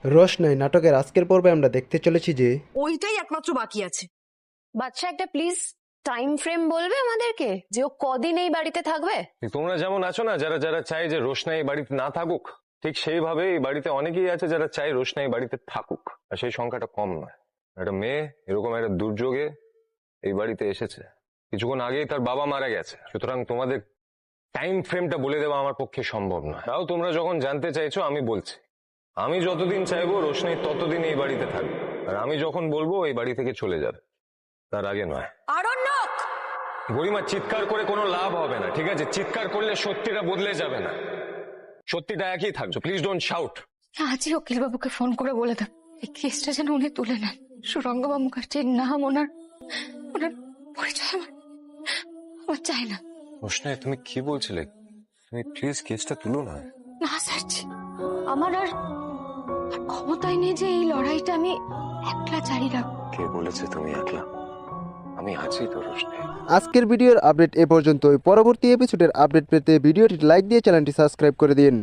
রোশনাই নাটকের আজকের পর্বে আমরা দেখতে চলেছি যে ওইটাই একমাত্র বাকি আছে। বাচ্চা একটা প্লিজ টাইম ফ্রেম বলবে আমাদেরকে যে ও কদিন এই বাড়িতে থাকবে? তোমরা যেমন আছো না, যারা যারা চাই যে রোশনাই এই বাড়িতে না থাকুক, ঠিক সেইভাবে এই বাড়িতে অনেকেই আছে যারা চাই রোশনাই এই বাড়িতে থাকুক, আর সেই সংখ্যাটা কম নয়। একটা মেয়ে এরকম একটা দুর্যোগে এই বাড়িতে এসেছে, কিছুক্ষণ আগেই তার বাবা মারা গেছে, সুতরাং তোমাদের টাইম ফ্রেমটা বলে দেওয়া আমার পক্ষে সম্ভব নয়। তাও তোমরা যখন জানতে চাইছো আমি বলছি, আমি যতদিন চাইবো রোশনাই ততদিন এই বাড়িতে থাকবে, আর আমি যখন বলবো এই বাড়ি থেকে চলে যাবে, তার আগে নয়। আরণ্যক! গরিমা, চিৎকার করে কোনো লাভ হবে না, ঠিক আছে? চিৎকার করলে সত্যিটা বদলে যাবে না, সত্যিটা একই থাকবে। Please don't shout. আজই উকিল বাবুকে ফোন করে বলে দেব এই কেসটা যেন উনি তুলে নেন। সুরঙ্গবা মুখার্জির নাম, ওনার পরিচয় আমার চাই না। রোশনাই, তুমি কি বলছিলে? তুমি প্লিজ কেসটা তুলো না। না স্যারজি, আমার আর ক্ষমতাই নেই যে এই লড়াইটা আমি একলা জারি রাখবো। কে বলেছে তুমি একলা? আমি আছি তো রোশনাই। আজকের ভিডিওর আপডেট এ পর্যন্তই। পরবর্তী এপিসোডের আপডেট পেতে ভিডিওটি লাইক দিয়ে চ্যানেলটি সাবস্ক্রাইব করে দিন।